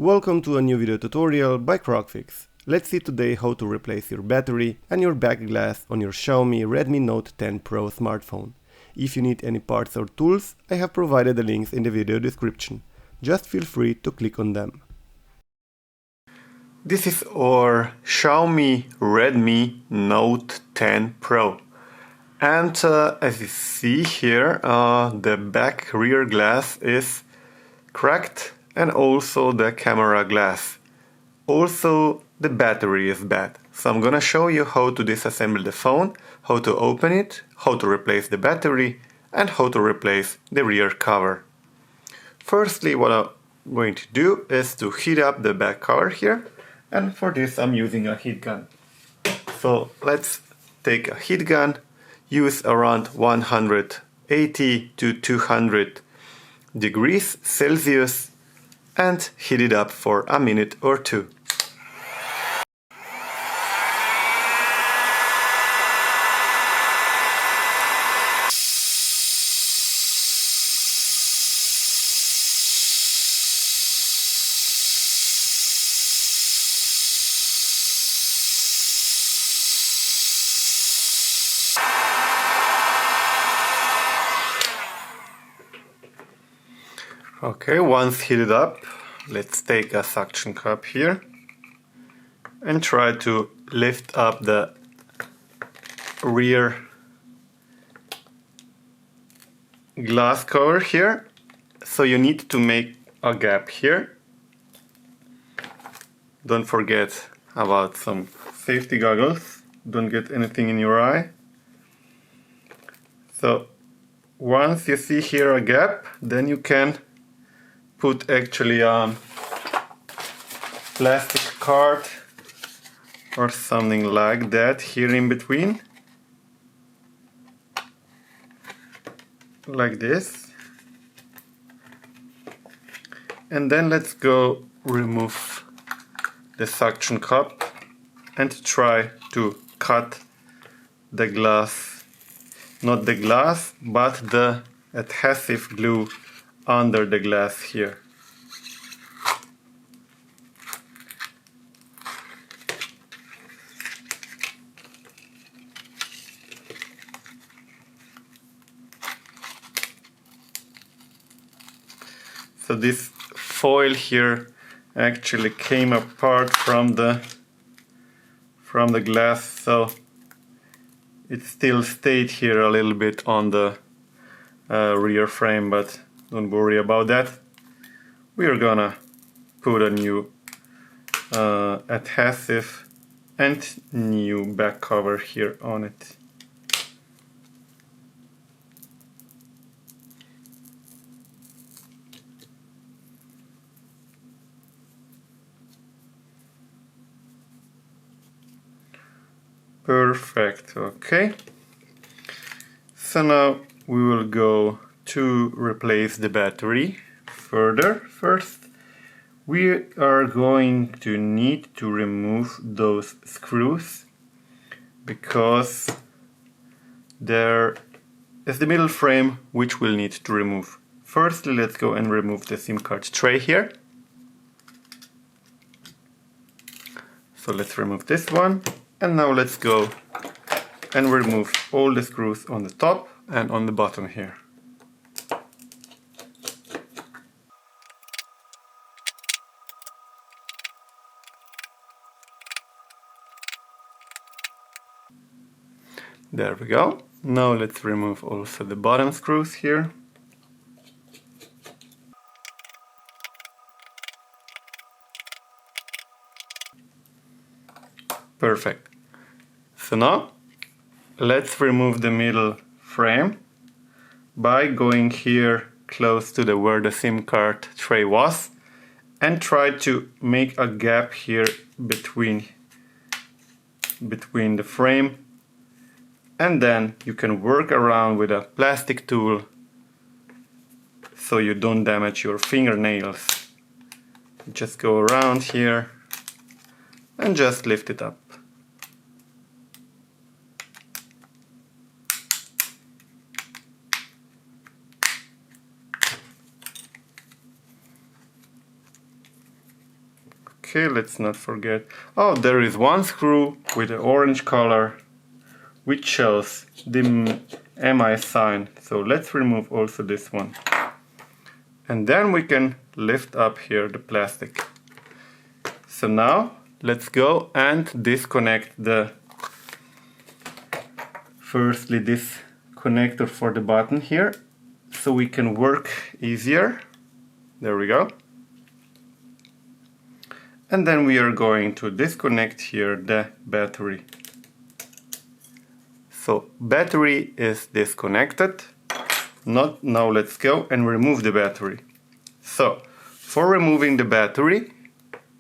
Welcome to a new video tutorial by CrocFIX. Let's see today how to replace your battery and your back glass on your Xiaomi Redmi Note 10 Pro smartphone. If you need any parts or tools, I have provided the links in the video description. Just feel free to click on them. This is our Xiaomi Redmi Note 10 Pro. And as you see here, the back rear glass is cracked and also the camera glass. Also the battery is bad. So I'm gonna show you how to disassemble the phone, how to open it, how to replace the battery and how to replace the rear cover. Firstly, what I'm going to do is to heat up the back cover here, and for this I'm using a heat gun. So let's take a heat gun, use around 180 to 200 degrees Celsius and heat it up for a minute or two. Okay, once heated up, let's take a suction cup here and try to lift up the rear glass cover here. So you need to make a gap here. Don't forget about some safety goggles, don't get anything in your eye. So once you see here a gap, then you can put actually a plastic card or something like that here in between, like this. And then let's go remove the suction cup and try to cut the glass, not the glass, but the adhesive glue under the glass here. So this foil here actually came apart from the glass, so it still stayed here a little bit on the rear frame, but don't worry about that. We're gonna put a new adhesive and new back cover here on it. Perfect, okay. So now we will go to replace the battery further. First, we are going to need to remove those screws because there is the middle frame which we'll need to remove. Firstly, let's go and remove the SIM card tray here. So let's remove this one, and now let's go and remove all the screws on the top and on the bottom here. There we go. Now let's remove also the bottom screws here. Perfect. So now let's remove the middle frame by going here close to where the SIM card tray was and try to make a gap here between the frame, and then you can work around with a plastic tool so you don't damage your fingernails. Just go around here and just lift it up. Okay, let's not forget. Oh, there is one screw with an orange color which shows the MI sign. So let's remove also this one. And then we can lift up here the plastic. So now let's go and disconnect firstly this connector for the button here, so we can work easier. There we go. And then we are going to disconnect here the battery. So battery is disconnected. Now let's go and remove the battery. So for removing the battery,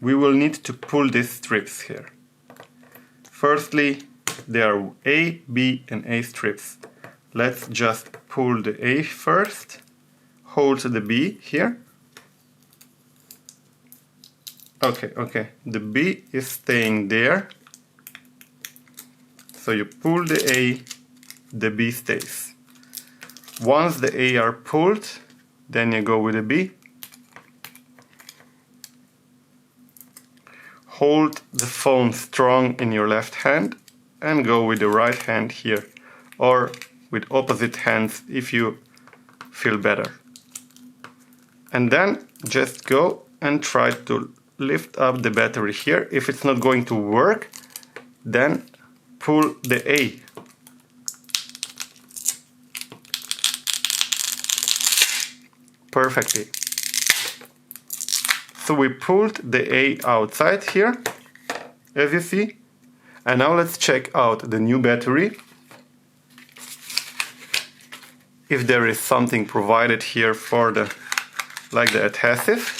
we will need to pull these strips here. Firstly, there are A, B and A strips. Let's just pull the A first, hold the B here. Okay, the B is staying there. So you pull the A, the B stays. Once the A are pulled, then you go with the B. Hold the phone strong in your left hand and go with the right hand here, or with opposite hands if you feel better. And then just go and try to lift up the battery here. If it's not going to work, then pull the A. Perfectly. So we pulled the A outside here, as you see. And now let's check out the new battery. If there is something provided here for like the adhesive.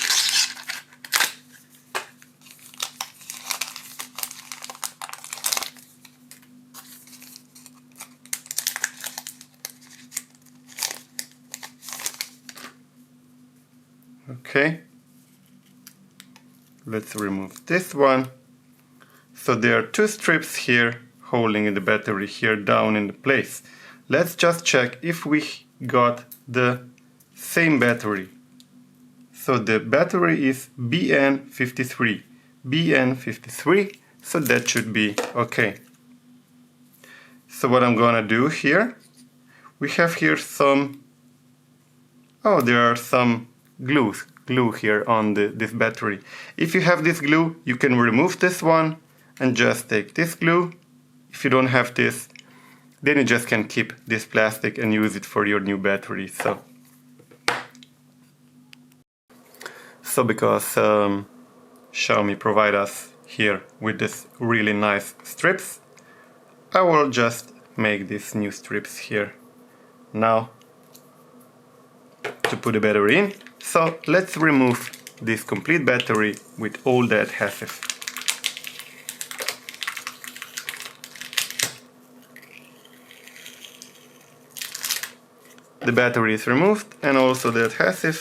Okay. Let's remove this one. So there are two strips here holding the battery here down in the place. Let's just check if we got the same battery. So the battery is BN53. BN53, so that should be okay. So what I'm gonna do here, we have here some, there are some glue here on this battery. If you have this glue, you can remove this one and just take this glue. If you don't have this, then you just can keep this plastic and use it for your new battery. So because Xiaomi provide us here with this really nice strips, I will just make these new strips here now to put the battery in. So let's remove this complete battery with all the adhesive. The battery is removed and also the adhesive.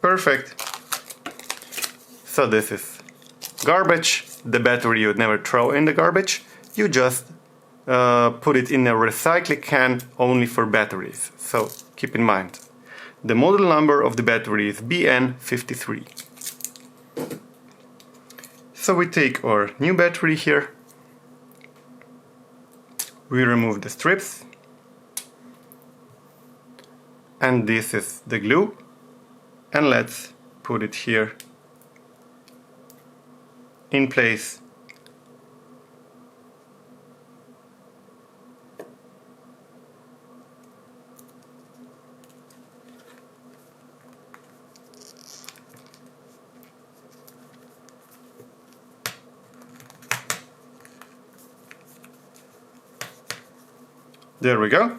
Perfect. So this is garbage. The battery you would never throw in the garbage. You just put it in a recycling can only for batteries. So keep in mind. The model number of the battery is BN53. So we take our new battery here. We remove the strips. And this is the glue. And let's put it here in place. There we go.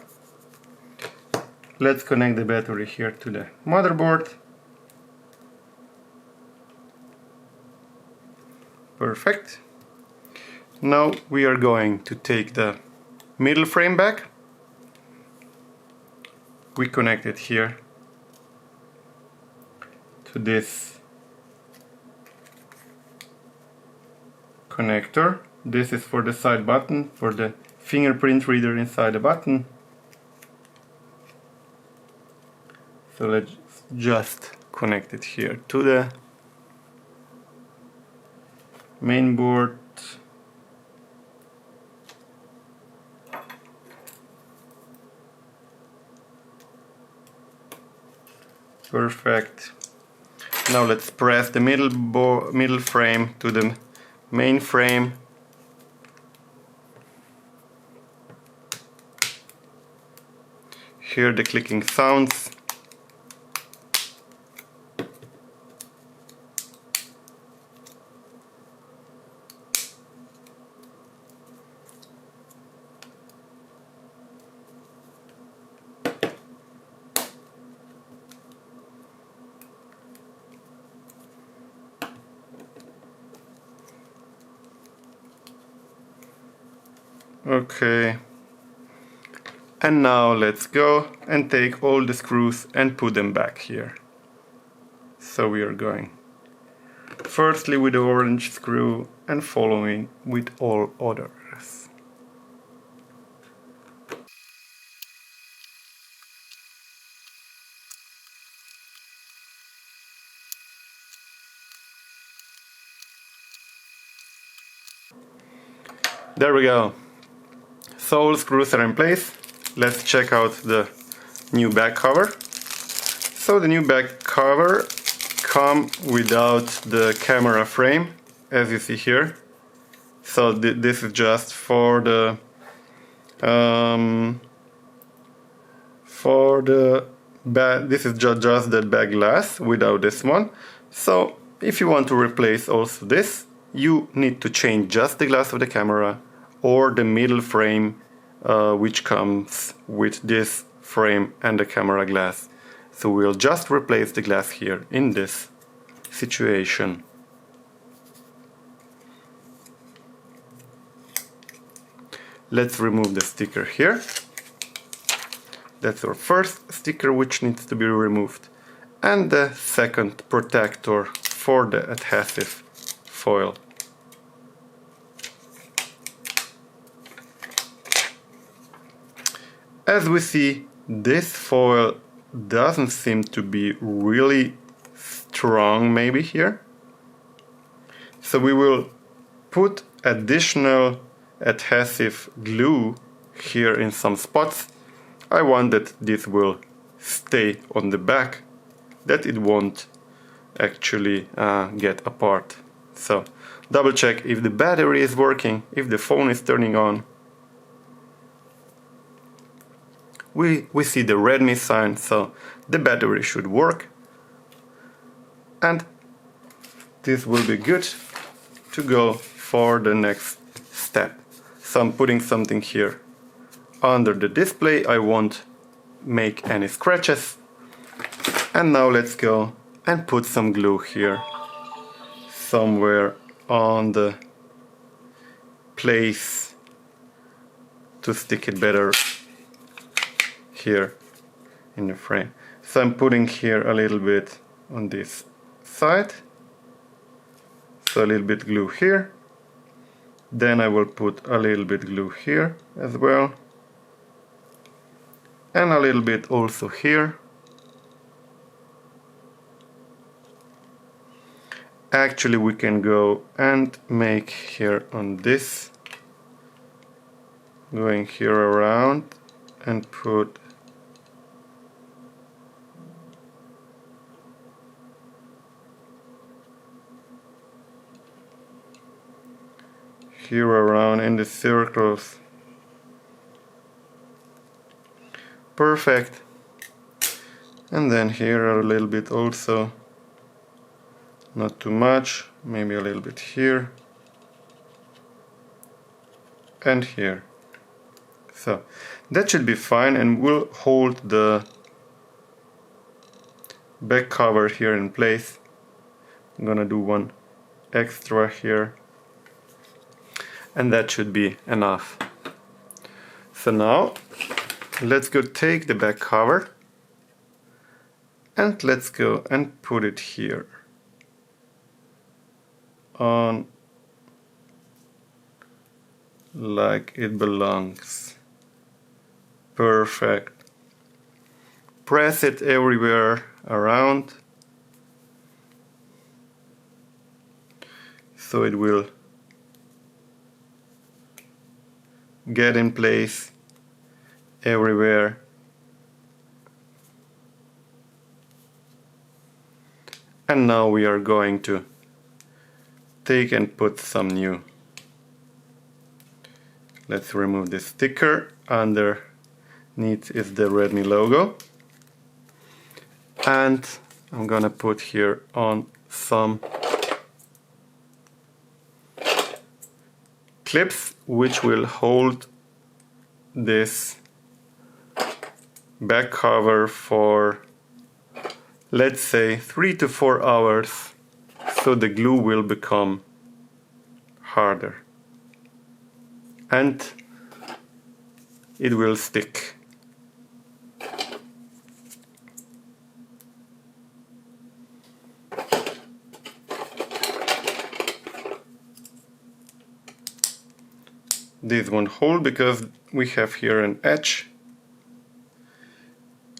Let's connect the battery here to the motherboard. Perfect. Now we are going to take the middle frame back. We connect it here to this connector. This is for the side button, for the fingerprint reader inside the button. So let's just connect it here to the Mainboard. Perfect. Now let's press the middle frame to the main frame. Hear the clicking sounds. Okay. And now let's go and take all the screws and put them back here. So we are going firstly with the orange screw and following with all others. There we go. So all screws are in place. Let's check out the new back cover. So the new back cover comes without the camera frame, as you see here. So this is just for the this is just the back glass without this one. So if you want to replace also this, you need to change just the glass of the camera or the middle frame, which comes with this frame and the camera glass. So we'll just replace the glass here in this situation. Let's remove the sticker here. That's our first sticker which needs to be removed. And the second protector for the adhesive foil. As we see, this foil doesn't seem to be really strong maybe here. So we will put additional adhesive glue here in some spots. I want that this will stay on the back, that it won't actually get apart. So double check if the battery is working, if the phone is turning on. We see the Redmi sign, so the battery should work. And this will be good to go for the next step. So I'm putting something here under the display. I won't make any scratches. And now let's go and put some glue here, somewhere on the place to stick it better here in the frame. So I'm putting here a little bit on this side, so a little bit glue here. Then I will put a little bit glue here as well, and a little bit also here. Actually we can go and make here on this, going here around and put here around in the circles. Perfect. And then here a little bit also, not too much, maybe a little bit here and here. So that should be fine, and we'll hold the back cover here in place. I'm gonna do one extra here, and that should be enough. So now let's go take the back cover and let's go and put it here on like it belongs. Perfect. Press it everywhere around. so it will get in place everywhere. And now we are going to take and put some new. Let's remove the sticker. Underneath is the Redmi logo. And I'm gonna put here on some clips which will hold this back cover for, let's say, 3 to 4 hours, so the glue will become harder and it will stick. This won't hold because we have here an edge,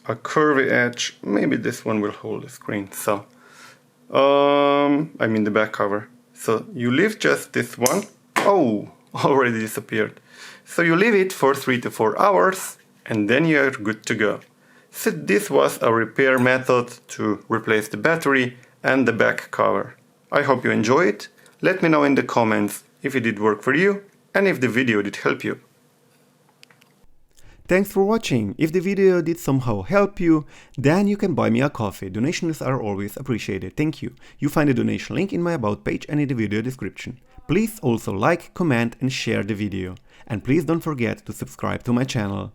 a curvy edge. Maybe this one will hold the screen. So, I mean the back cover. So you leave just this one. Oh, already disappeared. So you leave it for 3 to 4 hours and then you're good to go. So this was a repair method to replace the battery and the back cover. I hope you enjoy it. Let me know in the comments if it did work for you and if the video did help you. Thanks for watching. If the video did somehow help you, then you can buy me a coffee. Donations are always appreciated. Thank you. You find the donation link in my about page and in the video description. Please also like, comment and share the video. And please don't forget to subscribe to my channel.